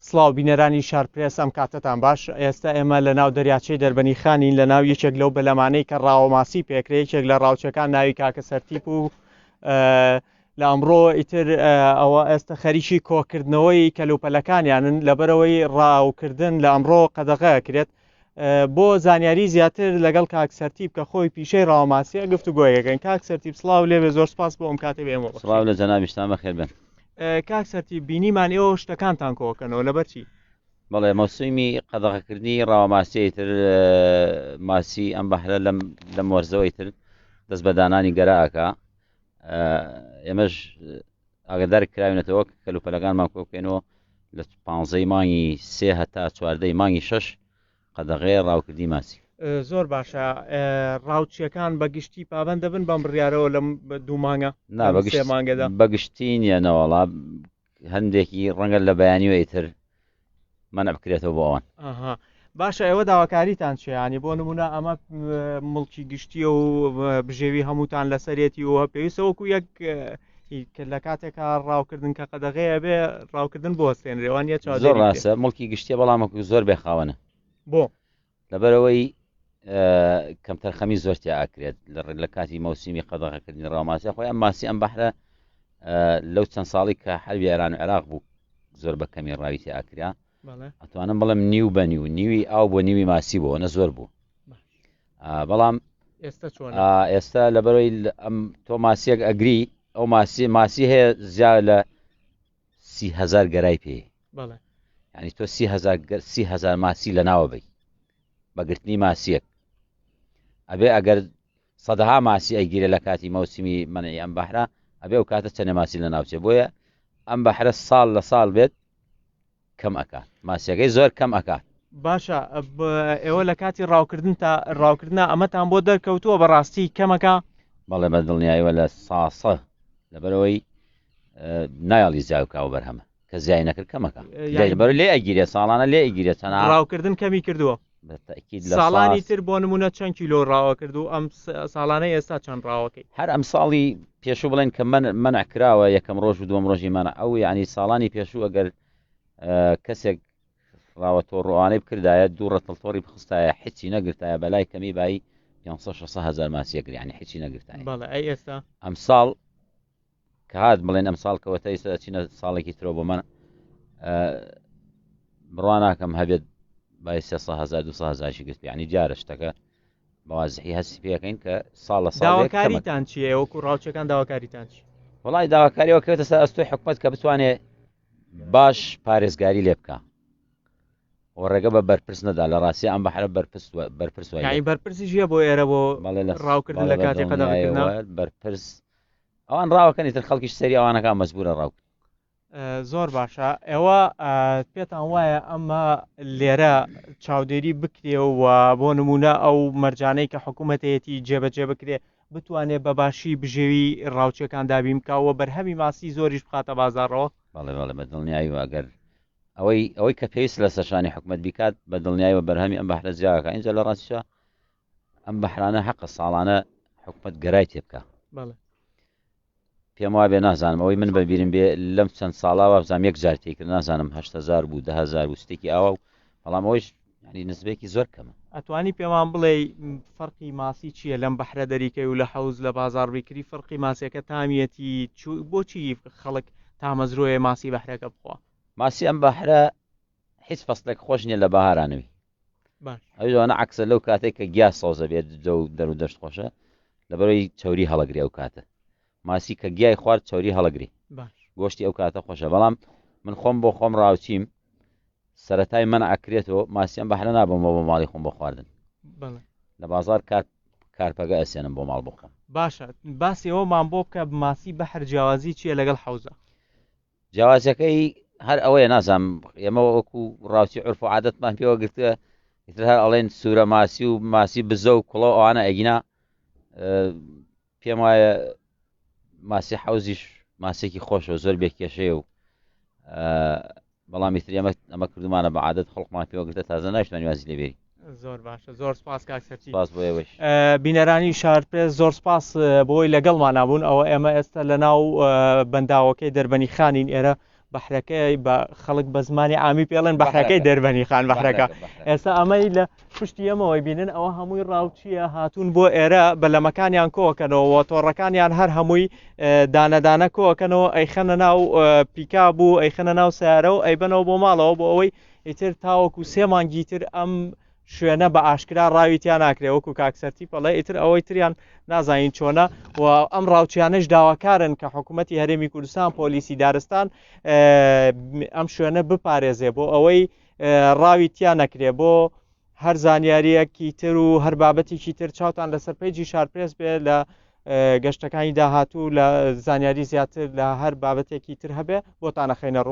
سڵاو بینەرانی شارپرێس ئەم کاتتان باش. ئێستا ئێمە لە ناو دەریاچەی دەربەنی خانین لە ناو یەکێک لەو بەلەمانەی کە ڕاوەماسی پێکرێت، یەکێک لە ڕاوچەکان ناوی کاکە سەرتیپ و لە ئەمڕۆ ئیتر ئەوە ئێستا خەریکی کۆکردنەوەی کەلوپەلەکانیانن لەبەرەوەی ڕاوکردن لە ئەمڕۆ قەدەغەکرێت. بۆ زانیاری زیاتر لەگەڵ کاک سەرتیپ کە خۆی پیشەی ڕاوەماسیە گفتوگۆیەکەن. کاک سەرتیپ سڵاو لێبێ، زۆر سپاس بۆ ئەم کاتێ بێمەوە. سڵاو لە جەنابیشتان بەخێر بن. کاک سەرتیپ بینیمان ئێوە شتەکانتان کۆکەنەوە لەبەرچی؟ بەڵێ مەوسومی قەدەغەکردنی ڕاوەماسی تر ماسی ئەم بەحرە لەم وەرزەوەی تر دەست بە دانانی گەراکە. ئێمەش ئاگادار کراوێنێتەوە کەلوپەلەکانمان کۆکەینەوە لە 15 مانگی 3 هەتا 14 مانگی 6 قەدەغەی ڕاوکردنی ماسی. زۆر باشە. ڕاوچیەکان بەگشتی پابەند دەبن بەم بڕیارەوە لەم 2 مانگە مانگەدا؟ بەگشتی نیەنەوەڵا هەندێکی ڕەنگە لە بەیانیوە ئیتر منە بکرێتەوە بۆ ئەوان. باشە، ئێوە داواکاریتان چێیانی بۆ نمونە ئەمە مڵکی گشتیە و بژێوی هەمووتان لەسەرێتی و پێویستە وەکو یەک لە کاتێکا ڕاوکردن کە قەدەغەیە بێ ڕاوکردن بۆ هەستێنرێوان یە زۆر ڕاستە مڵکی گشتیە بەڵامەکو زۆر بێخاوەنە بۆ لەبەرەوەی کەم تەرخەمی زۆرتیا ئاکرێت لە کاتی مەوسیمی قەدەغەکردنی ڕاوماسی خۆی ئەم ماسی ئەم بەحرە لەو چەند ساڵی کە حەربی ئێران و عێراق بوو زۆر بە کەمی ڕاویتی ئاکریا. ئەتوانم بەڵێم نیو بە نیوی ئاو بۆ نیوی ماسی بووە نە زۆر بوو. بەڵام ئێستا لەبەرەوەی ئەم تۆ ماسیەک ئەگری ئەو ماسی هەیە زیاد لە 30,000 گەرای پێ، یعنی تۆ 30,000 ماسی لە ناوە بی بەگرتنی ماسیەک ئەبێ ئەگەر سەدەها ماسی ئەیگیرە لە کاتی مەوسمی منعی ئەم بەحرە ئەبێ و کاتە چەندە ماسی لە ناوچێ. بۆیە ئەم بەحرە ساڵ لە ساڵ بێت کەم ئەکات، ماسیەکەی زۆر کەم ئەکات. باشە، ئێوە لە کاتی ڕاوکردن تا ڕاوکردنا ئەمەتان بۆ دەرکەوتووە بەڕاستی کەمەکە؟ بەڵێ بە دڵنیاییەوە لە ساسە لەبەرەوەی نایڵی زیاوکاوە بەرهەمە کە زیای نەکرد کەمەکە بەر لێ ئەگیرێت ساڵانە لێ ئەگیرێت چەند ڕاوکردن کەمی کردووە. ساڵانی تر بۆ نمونە چەند کیلۆ ڕاوە کردو ئەم ساڵانەی ئێستا چەند ڕاوەکەی؟ هەر ئەم ساڵی پێشوو بڵێن کە منع کراوە یەکەم ڕۆژ و دووەم ڕۆژی منع ئەو یعنی ساڵانی پێشوو ئەگەر کەسێک ڕاوە تۆڕوانەی بکردایە دوو ڕەتڵتۆڕی بخستایە حچی نەگرتایە بەلای کەمی بایی 500,000 ماسیەکر یعنی حچی نەگرتایە. بەڵێ ئەی ئێستا ئەم ساڵ کە هات بڵێن ئەم ساڵ کەوەتە ئێستا چینە ساڵێکی ترۆ بۆ من بڕوان ناکەم هەبێت بای 300,000 200,000 گرت، یعنی جارە شتەکە بەوازحی هەستی پێەکەین کە ساڵ لە ساڵ. داواکاریتان چییە وەکو ڕاوچەکان داواکاریتان چی؟ وڵای داواکاریەوە کەوتە سەر ئەستۆی حکومەت کە بتوانێت باش پارێزگاری لێ بکە و ڕێگە بە بەرپرس نەدا لە ڕاستی ئەم بەحرە بەرپرس یعنی بەرپرسی ژیە بۆ ئێرە بۆ ڕاوکردن لە کاتی قەدەغەکردنەوە بەرپرس ئەوان ڕاوەکەنی تر خەڵکیش سەری ئەوانەکان مەجبورە ڕاوکرد. زۆر باشە. ئێوە پێتان وایە ئەمە لێرە چاودێری بکرێ و بۆ نمونە ئەو مەرجانەی کە حکوومەتەتی جێبەجێ بکرێ بتوانێت بە باشی بژێوی ڕاوچەکان دابین بکەوە بەرهەمی ماسی زۆریش بخاتە بازارڕەوە؟ بەڵێ بە دڵنیایی ئەگەر ئەوەی کە پێویست لە سەرشانی حکومەت بیکات بە دڵنیاییەوە بەرهەمی ئەم بەحرە جیاکە. اینجا لە ڕاستیشە ئەم بەحرانە حەقە ساڵانە حکومەت گەرای تێ بکە. پێم وابێ نازانم ئەوەی من بەبیرم بێ لەم چەند ساڵاوە بزانام یەک جار تێکرد نازانم 8,000 بوو 10,000 بوو شتێکی ئاوا و بەڵام ئەوەیش ینی نسبێکی زۆر کەمە. ئەتوانی پێمان بڵێ فەرقی ماسی چییە لەم بەحرە دەریکەی و لە حەوز لە بازار بیکری فەرقی ماسیەکە تامیەتی بۆچی خەڵک تامەزرۆیە ماسی بەحرەکە بخوا؟ ماسی ئەم بەحرە هیچ فەسلێک خۆش نییە لە بەهارانەوەی ئەوانە عەکسە لەو کاتێک کە گیا سەوزە بێت دەرو دەشت خۆشە لەبەرەوەی چەوری هەڵەگری ئەو کاتە ماسی کە گیای خوارد چەوری هەڵەگری گۆشتی ئەو کاتە خۆشە. بەڵام من خۆم بۆ خۆم ڕاوچیم سەرەتای من ئاکرێتەوە ماسییان بەحرە نابمەوە بۆ ماڵی خۆم بۆ خواردن لە بازار کارپەگە ئەسێنم بۆ ماڵ بخەم. باشە، باسی ئەومان بۆ بکە ماسی بەحر جیاوازی چییە لەگەڵ حەوزە؟ جیاوازەکەی هەر ئەوەیە نازانم ئێمە وەکو ڕاوچی عورف و عادەتمان پێوە گرتووە ئیتر هەر ئەڵێن سوورە ماسی و ماسی بزە و کوڵە ئەوانە ئەگینا پێم وایە ماسی حەوزیش ماسێکی خۆشە زۆر بێکێشەیە و بەڵامی تر ئەمە کردومانە بە عادەت خەڵقمان پێوەگرتە تازە نایشتوانی وازی لێبێری. زۆر باشە، زۆر سپاس کاک سەرتیپ. سپاس بۆ ئێوەش. بینەرانی شارپرێس زۆر سپاس بۆی لەگەڵمان نابوون. ئەوە ئێمە ئێستا لە ناو بەنداوەکەی دەربەنی خانین ئێرە بەحرەکەی بە خەڵک بە زمانی عامی پێڵێن بەحرەکەی دەربەنی خان بەحرەکە. ئێستا ئەمەی لە پشتی ئەمەوەی بینن ئەوە هەمووی ڕاوچیە هاتوون بۆ ئێرە بەلەمەکانیان کۆکەنەوە تۆڕەکانیان هەر هەمووی دانەدانە کۆکەنەوە ئەیخەنە ناو پیکا بوو ئەیخەنە ناو سیارە و ئەیبەنەوە بۆ ماڵەوە بۆ ئەوەی ئیتر تاوەکو 3 مانگی تر ئەم شوێنە بە ئاشکرا ڕاویتیان ناکرێ وەکو کاکسەرتی پەڵێ ئیتر ئەوەی تریان نازانین چۆنە و ئەم ڕاوچیانش داواکارن کە حکوومەتی هەرێمی کوردستان پۆلیسی دارستان ئەم شوێنە بپارێزێ بۆ ئەوەی ڕاویتیان نەکرێ بۆ هەر زانیاریەکی تر و هەر بابەتێکی تر چاوتان لەسەر پیجی شارپرێس بێ لە گەشتەکانی داهاتوو لە زانیاری زیاتر لە هەر بابەتێکی تر هەبێ بۆتانە خەینە ڕوو.